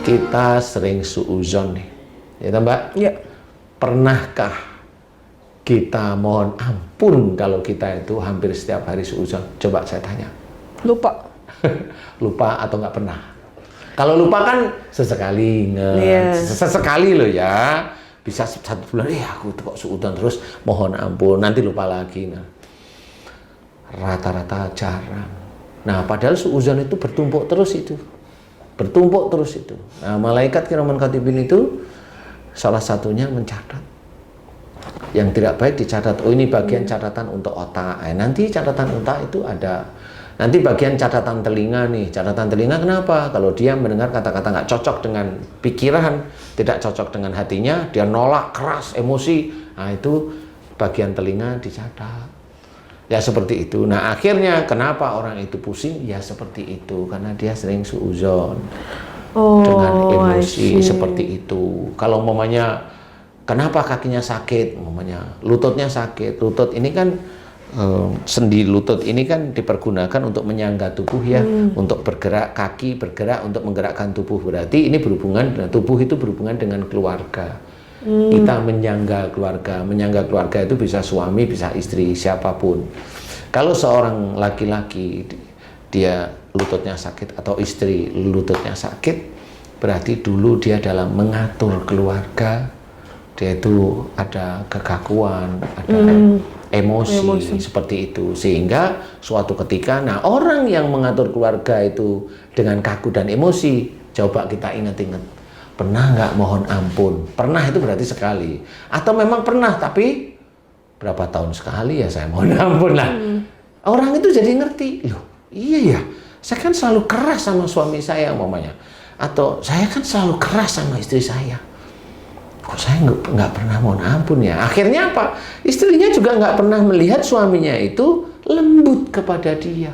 kita sering suuzon nih, ya Mbak? Iya. Pernahkah kita mohon ampun kalau kita itu hampir setiap hari suuzon? Coba saya tanya. Lupa. Lupa atau nggak pernah? Kalau lupa kan sesekali, sesekali loh ya. Bisa 1 bulan, aku kok suuzon terus, mohon ampun, nanti lupa lagi. Nah, rata-rata jarang. Nah, padahal suuzon itu bertumpuk terus itu. Bertumpuk terus itu. Nah, malaikat kiraman katibin itu salah satunya mencatat. Yang tidak baik dicatat. Oh, ini bagian catatan untuk otak. Nanti catatan otak itu ada. Nanti bagian catatan telinga nih. Catatan telinga kenapa? Kalau dia mendengar kata-kata nggak cocok dengan pikiran, tidak cocok dengan hatinya, dia nolak keras, emosi. Nah, itu bagian telinga dicatat. Ya seperti itu. Nah, akhirnya kenapa orang itu pusing? Ya seperti itu. Karena dia sering suuzon. Dengan emosi seperti itu. Kalau umpamanya kenapa kakinya sakit? Umpamanya lututnya sakit. Lutut ini kan sendi lutut ini kan dipergunakan untuk menyangga tubuh ya, untuk bergerak, kaki bergerak untuk menggerakkan tubuh. Berarti ini berhubungan, tubuh itu berhubungan dengan keluarga. Kita menyangga keluarga itu bisa suami, bisa istri, siapapun. Kalau seorang laki-laki dia lututnya sakit atau istri lututnya sakit, berarti dulu dia dalam mengatur keluarga, dia itu ada kekakuan, ada emosi seperti itu, sehingga suatu ketika, nah orang yang mengatur keluarga itu dengan kaku dan emosi, coba kita ingat-ingat, pernah nggak mohon ampun? Pernah itu berarti sekali, atau memang pernah tapi berapa tahun sekali ya saya mohon ampun lah. Orang itu jadi ngerti, loh iya ya, saya kan selalu keras sama suami saya umpamanya, atau saya kan selalu keras sama istri saya. Kok saya nggak pernah mohon ampun ya? Akhirnya apa? Istrinya juga nggak pernah melihat suaminya itu lembut kepada dia.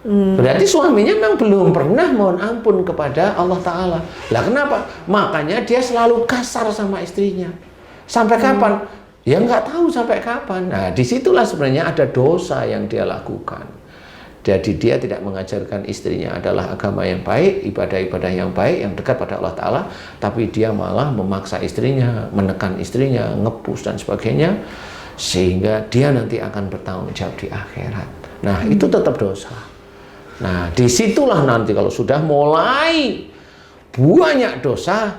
Berarti suaminya memang belum pernah mohon ampun kepada Allah Ta'ala. Lah kenapa? Makanya dia selalu kasar sama istrinya. Sampai kapan? Ya nggak tahu sampai kapan. Nah disitulah sebenarnya ada dosa yang dia lakukan. Jadi dia tidak mengajarkan istrinya adalah agama yang baik, ibadah-ibadah yang baik, yang dekat pada Allah Ta'ala, tapi dia malah memaksa istrinya, menekan istrinya, ngepus dan sebagainya, sehingga dia nanti akan bertanggung jawab di akhirat. Nah itu tetap dosa. Nah disitulah nanti kalau sudah mulai banyak dosa,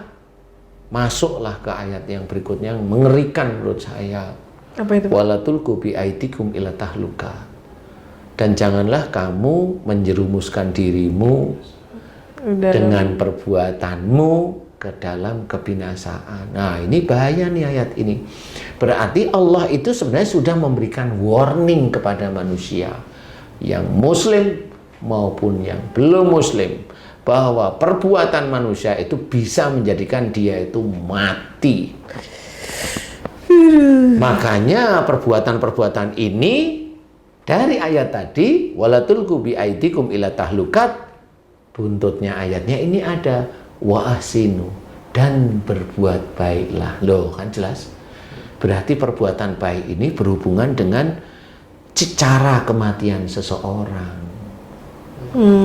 masuklah ke ayat yang berikutnya yang mengerikan menurut saya. Apa itu? Wala tulqu bi aidikum ila tahluka. Dan janganlah kamu menjerumuskan dirimu dengan perbuatanmu ke dalam kebinasaan. Nah ini bahaya nih ayat ini. Berarti Allah itu sebenarnya sudah memberikan warning kepada manusia yang muslim maupun yang belum muslim, bahwa perbuatan manusia itu bisa menjadikan dia itu mati. Makanya perbuatan-perbuatan ini dari ayat tadi, wala tulqu bi aidikum ila tahlukat, buntutnya ayatnya ini ada wa ahsinu, dan berbuat baiklah. Loh, kan jelas. Berarti perbuatan baik ini berhubungan dengan cara kematian seseorang.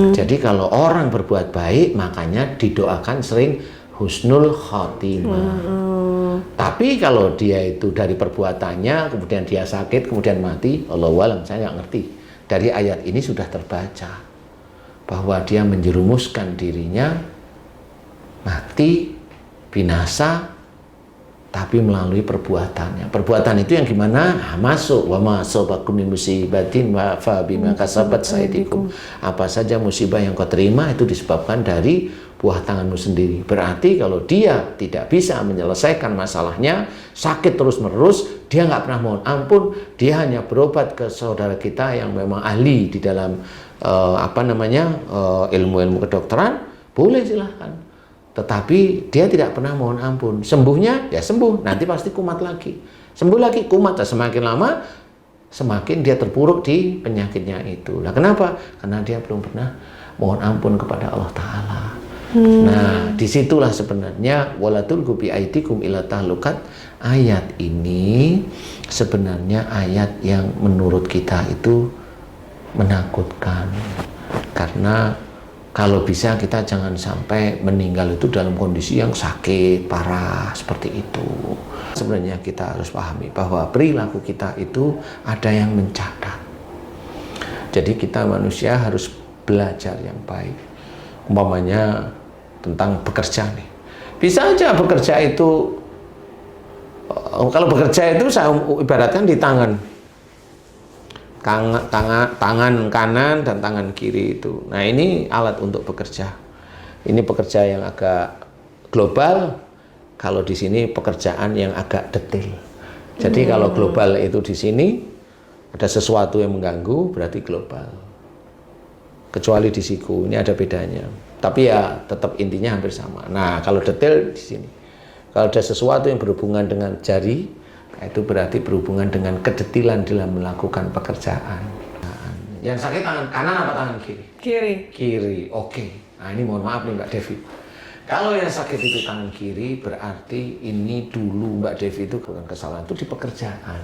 Jadi kalau orang berbuat baik, makanya didoakan sering husnul khotimah. Tapi kalau dia itu dari perbuatannya, kemudian dia sakit, kemudian mati, Allahu a'lam, saya nggak ngerti. Dari ayat ini sudah terbaca bahwa dia menjerumuskan dirinya mati, binasa, tapi melalui perbuatannya. Perbuatan itu yang gimana? Nah, masuk wa ma asabakum min musibatin wa fa bima kasabat saydikum. Apa saja musibah yang kau terima itu disebabkan dari buah tanganmu sendiri. Berarti kalau dia tidak bisa menyelesaikan masalahnya, sakit terus-menerus, dia nggak pernah mohon ampun, dia hanya berobat ke saudara kita yang memang ahli di dalam ilmu-ilmu kedokteran, boleh silahkan. Tetapi dia tidak pernah mohon ampun. Sembuhnya ya sembuh, nanti pasti kumat lagi. Sembuh lagi kumat, semakin lama semakin dia terpuruk di penyakitnya itu. Nah kenapa? Karena dia belum pernah mohon ampun kepada Allah Ta'ala. Nah disitulah sebenarnya wala tulqu bi aidikum ila tahlukat. Ayat ini sebenarnya ayat yang menurut kita itu menakutkan, karena kalau bisa kita jangan sampai meninggal itu dalam kondisi yang sakit, parah, seperti itu. Sebenarnya kita harus pahami bahwa perilaku kita itu ada yang mencatat. Jadi kita manusia harus belajar yang baik. Umpamanya tentang bekerja nih. Bisa aja bekerja itu, kalau bekerja itu saya ibaratkan di tangan kanan dan tangan kiri itu. Nah ini alat untuk bekerja. Ini pekerja yang agak global. Kalau di sini pekerjaan yang agak detail. Jadi kalau global itu di sini ada sesuatu yang mengganggu, berarti global. Kecuali di siku, ini ada bedanya. Tapi ya tetap intinya hampir sama. Nah kalau detail di sini. Kalau ada sesuatu yang berhubungan dengan jari, itu berarti berhubungan dengan kedetilan dalam melakukan pekerjaan. Yang sakit tangan kanan apa tangan kiri? Kiri. Kiri, oke. Nah ini mohon maaf nih Mbak Devi. Kalau yang sakit itu tangan kiri, berarti ini dulu Mbak Devi itu bukan kesalahan, itu di pekerjaan.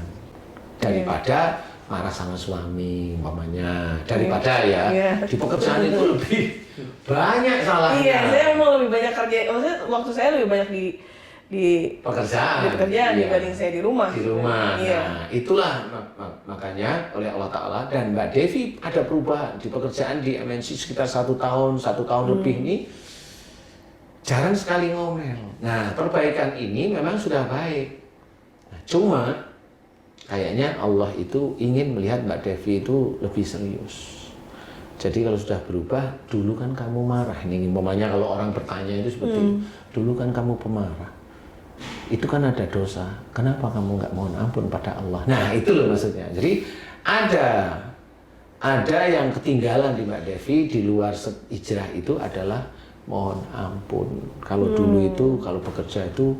Daripada marah sama suami, umpamanya. Daripada di pekerjaan itu lebih banyak salahnya. Iya, saya mau lebih banyak kerja, maksudnya waktu saya lebih banyak di pekerjaan dibanding saya di rumah. Di rumah. Iya. Nah, itulah makanya oleh Allah Ta'ala dan Mbak Devi ada perubahan di pekerjaan di MNC sekitar 1 tahun lebih ini jarang sekali ngomel. Nah, perbaikan ini memang sudah baik. Nah, cuma kayaknya Allah itu ingin melihat Mbak Devi itu lebih serius. Jadi kalau sudah berubah, dulu kan kamu marah. Ini umpamanya kalau orang bertanya itu seperti dulu kan kamu pemarah. Itu kan ada dosa. Kenapa kamu nggak mohon ampun pada Allah? Nah itu loh maksudnya. Jadi ada yang ketinggalan di Mbak Devi di luar hijrah itu adalah mohon ampun. Kalau dulu itu kalau bekerja itu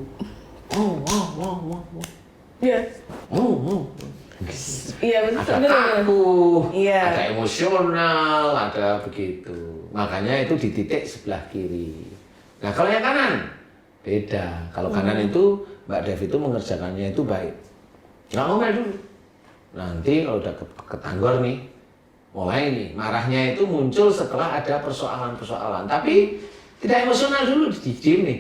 Iya betul. Ada kaku, iya. Ada emosional, ada begitu. Makanya itu di titik sebelah kiri. Nah kalau yang kanan beda. Kalau kanan itu Mbak Devi itu mengerjakannya itu baik. Nggak ngomel dulu. Nanti kalau udah ketanggor nih, mulai nih marahnya itu muncul setelah ada persoalan-persoalan. Tapi tidak emosional dulu, diem nih.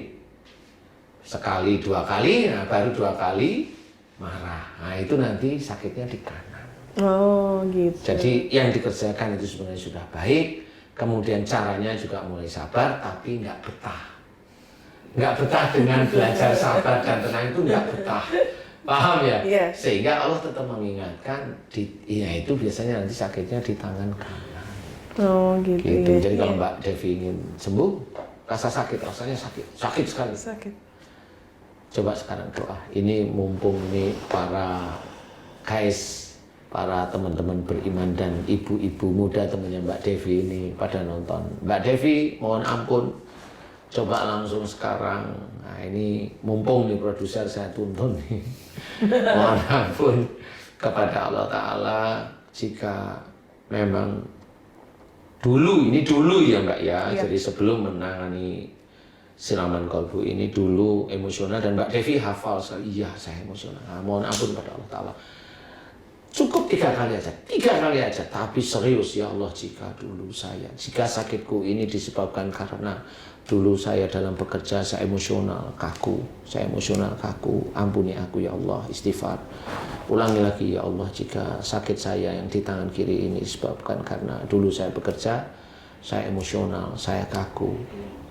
Sekali, 2 kali, nah baru 2 kali marah. Nah itu nanti sakitnya di kanan. Oh gitu. Jadi yang dikerjakan itu sebenarnya sudah baik. Kemudian caranya juga mulai sabar, tapi nggak betah. Nggak betah dengan belajar sabar dan tenang itu nggak betah. Paham ya? Yes. Sehingga Allah tetap mengingatkan, itu biasanya nanti sakitnya di tangan kanan. Oh gitu. Gitu. Ya. Jadi kalau Mbak Devi ingin sembuh, rasanya sakit sekali. Sakit. Coba sekarang doa. Ini mumpung nih para guys, para teman-teman beriman dan ibu-ibu muda temannya Mbak Devi ini pada nonton. Mbak Devi, mohon ampun. Coba langsung sekarang. Nah ini mumpung nih produser saya tuntun nih. Mohon ampun kepada Allah Ta'ala jika memang dulu ya Mbak ya. Jadi sebelum menangani siraman kolbu ini dulu emosional dan Mbak Devi hafal sekali. Iya saya emosional. Nah, mohon ampun kepada Allah Ta'ala. Cukup 3 kali aja, tapi serius ya Allah jika sakitku ini disebabkan karena dulu saya dalam bekerja saya emosional kaku, ampuni aku ya Allah, istighfar. Ulangi lagi ya Allah jika sakit saya yang di tangan kiri ini disebabkan karena dulu saya bekerja, saya emosional, saya kaku.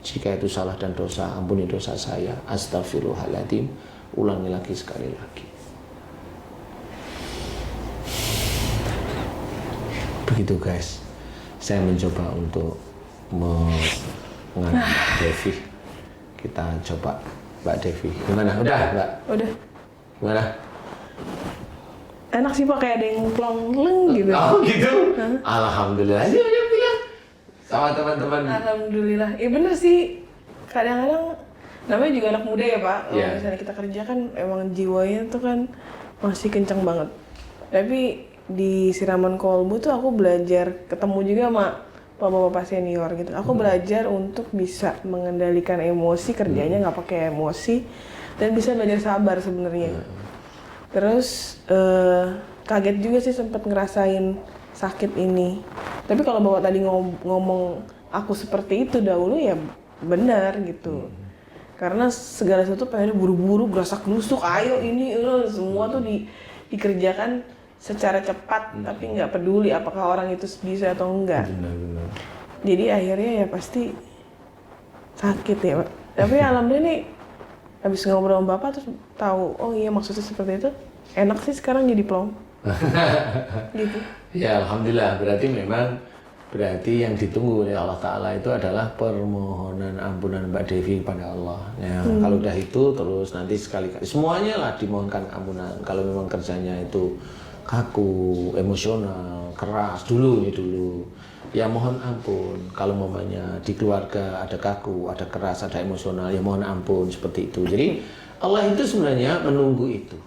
Jika itu salah dan dosa, ampuni dosa saya, astagfirullahaladzim. Ulangi lagi sekali lagi. Begitu guys, saya mencoba untuk mengangkat Mbak Devi. Kita coba Mbak Devi. Gimana? Udah Mbak? Udah. Gimana? Enak sih Pak, kayak ada yang plong-leng gitu. Oh gitu? Alhamdulillah. Ayo bilang sama teman-teman. Alhamdulillah. Ya bener sih. Kadang-kadang namanya juga anak muda ya Pak. Kalau misalnya kita kerja kan emang jiwanya tuh kan masih kencang banget. Tapi di siraman kolbu tuh aku belajar ketemu juga sama bapak-bapak senior gitu. Aku belajar untuk bisa mengendalikan emosi, kerjanya nggak pakai emosi dan bisa belajar sabar sebenarnya. Terus kaget juga sih sempat ngerasain sakit ini. Tapi kalau bapak tadi ngomong aku seperti itu dahulu ya benar gitu. Karena segala sesuatu pengen buru-buru, gerasak-gerusuk, ayo ini, semua tuh dikerjakan secara cepat, tapi nggak peduli apakah orang itu bisa atau enggak. Benar-benar. Jadi akhirnya ya pasti sakit ya, Pak. Tapi alhamdulillah nih, habis ngobrol sama Bapak terus tahu, oh iya maksudnya seperti itu. Enak sih sekarang jadi plong. Gitu. Ya alhamdulillah, berarti yang ditunggu oleh Allah Ta'ala itu adalah permohonan ampunan Mbak Devi kepada Allah. Ya, kalau udah itu terus nanti sekali-kali semuanya lah dimohonkan ampunan. Kalau memang kerjanya itu kaku, emosional, keras dulu, ya mohon ampun. Kalau mamanya di keluarga ada kaku, ada keras, ada emosional, ya mohon ampun seperti itu. Jadi Allah itu sebenarnya menunggu itu.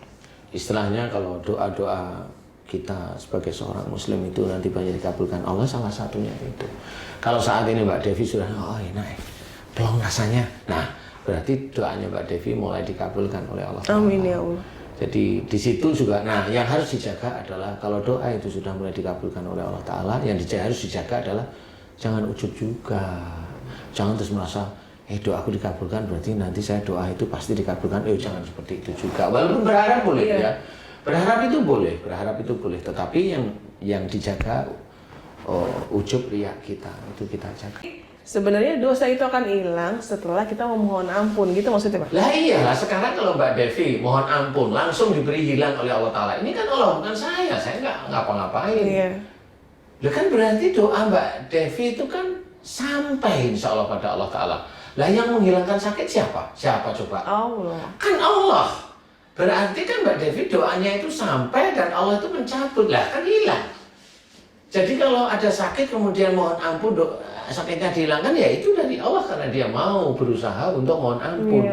Istilahnya kalau doa-doa kita sebagai seorang muslim itu nanti banyak dikabulkan Allah, salah satunya itu. Kalau saat ini Mbak Devi sudah enak, belum rasanya. Nah, berarti doanya Mbak Devi mulai dikabulkan oleh Allah. Amin ya Allah. Jadi di situ juga, nah yang harus dijaga adalah kalau doa itu sudah mulai dikabulkan oleh Allah Ta'ala, yang harus dijaga adalah jangan ujub juga. Jangan terus merasa, doaku dikabulkan berarti nanti saya doa itu pasti dikabulkan. Jangan seperti itu juga. Walaupun berharap boleh ya. Berharap itu boleh, tetapi yang dijaga ujub riya kita, itu kita jaga. Sebenarnya dosa itu akan hilang setelah kita memohon ampun, gitu maksudnya Pak? Lah iyalah, sekarang kalau Mbak Devi mohon ampun langsung diberi hilang oleh Allah Ta'ala. Ini kan Allah, bukan saya nggak ngapa-ngapain. Iya. Lah kan berarti doa Mbak Devi itu kan sampai insya Allah pada Allah Ta'ala. Lah yang menghilangkan sakit siapa? Siapa coba? Allah. Kan Allah. Berarti kan Mbak Devi doanya itu sampai dan Allah itu mencabut, lah kan hilang. Jadi kalau ada sakit kemudian mohon ampun, sakitnya dihilangkan, ya itu dari Allah karena dia mau berusaha untuk mohon ampun.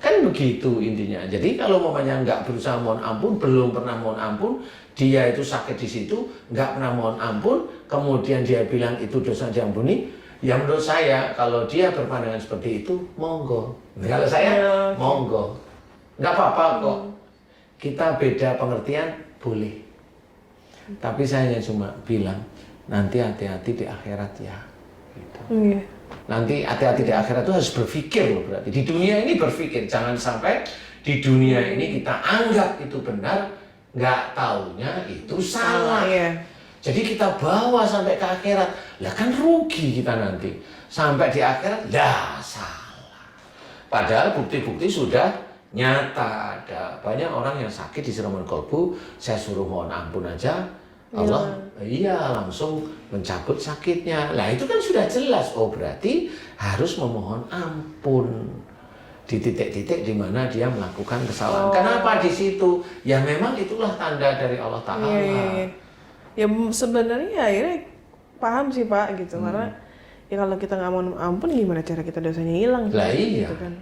Kan begitu intinya. Jadi kalau mamanya nggak berusaha mohon ampun, belum pernah mohon ampun, dia itu sakit di situ, nggak pernah mohon ampun, kemudian dia bilang itu dosa diampuni, ya menurut saya kalau dia berpandangan seperti itu, monggo. Kalau saya, monggo. Nggak apa-apa kok. Kita beda pengertian, boleh. Tapi saya cuma bilang, nanti hati-hati di akhirat ya. Gitu. Nanti hati-hati di akhirat itu harus berpikir loh berarti. Di dunia ini berpikir, jangan sampai di dunia ini kita anggap itu benar, nggak taunya itu salah. Jadi kita bawa sampai ke akhirat, lah kan rugi kita nanti. Sampai di akhirat, lah salah. Padahal bukti-bukti sudah nyata, ada banyak orang yang sakit di siraman kolbu, saya suruh mohon ampun aja, Allah langsung mencabut sakitnya. Lah itu kan sudah jelas, berarti harus memohon ampun di titik-titik di mana dia melakukan kesalahan. Kenapa di situ? Ya memang itulah tanda dari Allah Ta'ala. Ya sebenarnya akhirnya paham sih Pak gitu, karena ya kalau kita nggak mohon ampun gimana cara kita dosanya hilang? Lah iya. Gitu kan.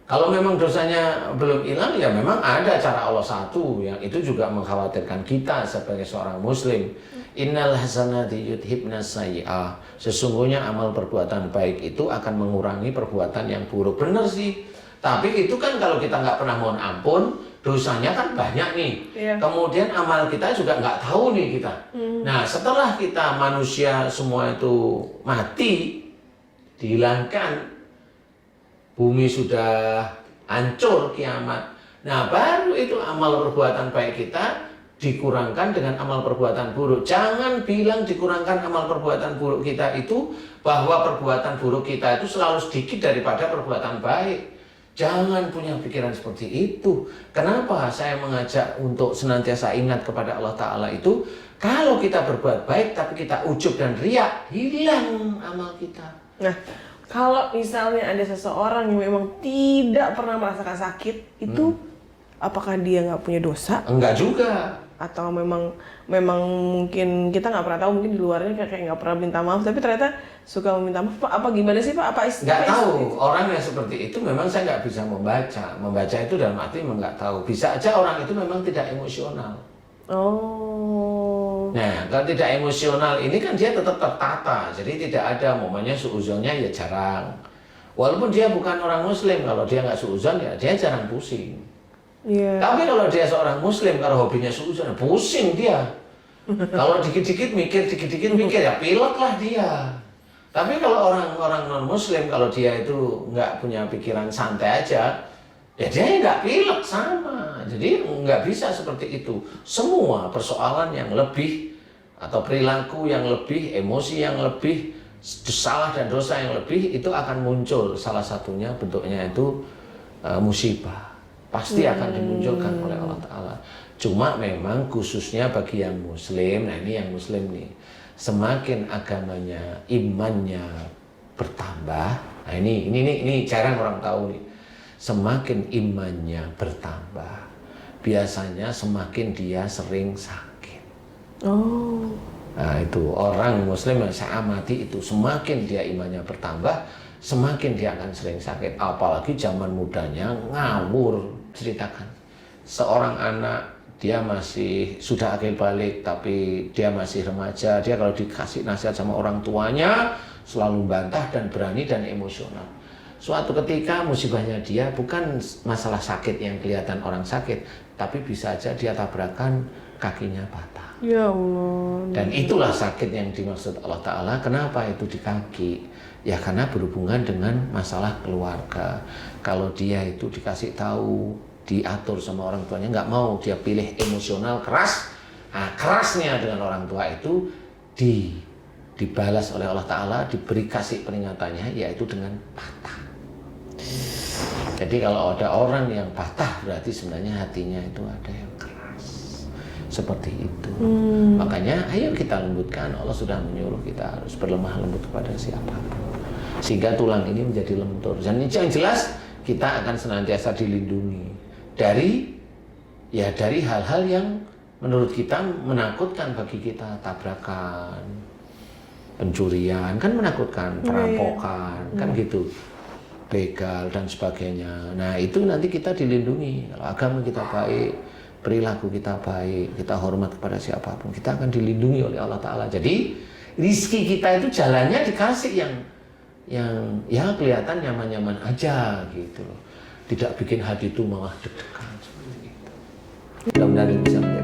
Kalau memang dosanya belum hilang, ya memang ada cara Allah satu yang itu juga mengkhawatirkan kita sebagai seorang muslim. Innal hasanati yudhibnas sayyi'ah. Sesungguhnya amal perbuatan baik itu akan mengurangi perbuatan yang buruk. Benar sih. Tapi itu kan kalau kita nggak pernah mohon ampun, dosanya kan banyak nih. Kemudian amal kita juga nggak tahu nih kita. Nah setelah kita manusia semua itu mati, dihilangkan, bumi sudah hancur kiamat. Nah baru itu amal perbuatan baik kita dikurangkan dengan amal perbuatan buruk. Jangan bilang dikurangkan amal perbuatan buruk kita itu bahwa perbuatan buruk kita itu selalu sedikit daripada perbuatan baik. Jangan punya pikiran seperti itu. Kenapa saya mengajak untuk senantiasa ingat kepada Allah Ta'ala itu? Kalau kita berbuat baik tapi kita ujub dan riya, hilang amal kita. Nah, kalau misalnya ada seseorang yang memang tidak pernah merasakan sakit, itu apakah dia nggak punya dosa? Enggak juga. Atau memang mungkin kita nggak pernah tahu, mungkin di luarnya kayak nggak pernah minta maaf, tapi ternyata suka meminta maaf. Pak, apa gimana sih Pak? Nggak tahu. Orang yang seperti itu memang saya nggak bisa membaca. Membaca itu dalam arti memang nggak tahu. Bisa aja orang itu memang tidak emosional. Nah, kalau tidak emosional ini kan dia tetap tertata, jadi tidak ada momennya suuzonnya ya jarang. Walaupun dia bukan orang muslim, kalau dia nggak suuzon ya dia jarang pusing. Tapi kalau dia seorang muslim, kalau hobinya suuzon, pusing dia. Kalau dikit-dikit mikir ya pilek lah dia. Tapi kalau orang-orang non-muslim, kalau dia itu nggak punya pikiran santai aja, ya dia nggak pilek sama. Jadi nggak bisa seperti itu. Semua persoalan yang lebih, atau perilaku yang lebih, emosi yang lebih, salah dan dosa yang lebih, itu akan muncul. Salah satunya bentuknya itu musibah. Pasti akan dimunculkan oleh Allah Ta'ala. Cuma memang khususnya bagi yang muslim, nah ini yang muslim nih, semakin agamanya, imannya bertambah. Nah ini jarang orang tahu nih. Semakin imannya bertambah, biasanya semakin dia sering sakit. Oh. Nah itu orang muslim yang saya amati itu, semakin dia imannya bertambah, semakin dia akan sering sakit. Apalagi zaman mudanya ngawur. Ceritakan seorang anak, dia masih sudah akil balik tapi dia masih remaja, dia kalau dikasih nasihat sama orang tuanya selalu bantah dan berani dan emosional. Suatu ketika musibahnya dia bukan masalah sakit yang kelihatan orang sakit, tapi bisa aja dia tabrakan, kakinya patah. Ya Allah. Dan itulah sakit yang dimaksud Allah Ta'ala. Kenapa itu di kaki? Ya karena berhubungan dengan masalah keluarga. Kalau dia itu dikasih tahu, diatur sama orang tuanya, nggak mau, dia pilih emosional keras. Nah, kerasnya dengan orang tua itu dibalas oleh Allah Ta'ala, diberi kasih peringatannya, yaitu dengan patah. Jadi kalau ada orang yang patah, berarti sebenarnya hatinya itu ada yang keras. Seperti itu. Makanya ayo kita lembutkan. Allah sudah menyuruh kita harus berlemah lembut kepada siapapun, sehingga tulang ini menjadi lentur. Dan yang jelas kita akan senantiasa dilindungi dari hal-hal yang menurut kita menakutkan bagi kita. Tabrakan, pencurian kan menakutkan, perampokan kan gitu, begal dan sebagainya. Nah itu nanti kita dilindungi. Kalau agama kita baik, perilaku kita baik, kita hormat kepada siapapun, kita akan dilindungi oleh Allah Ta'ala. Jadi rizki kita itu jalannya dikasih yang ya kelihatan nyaman-nyaman aja gitu loh. Tidak bikin hati itu malah deg-degan seperti itu. Mudah-mudahan bisa menjadi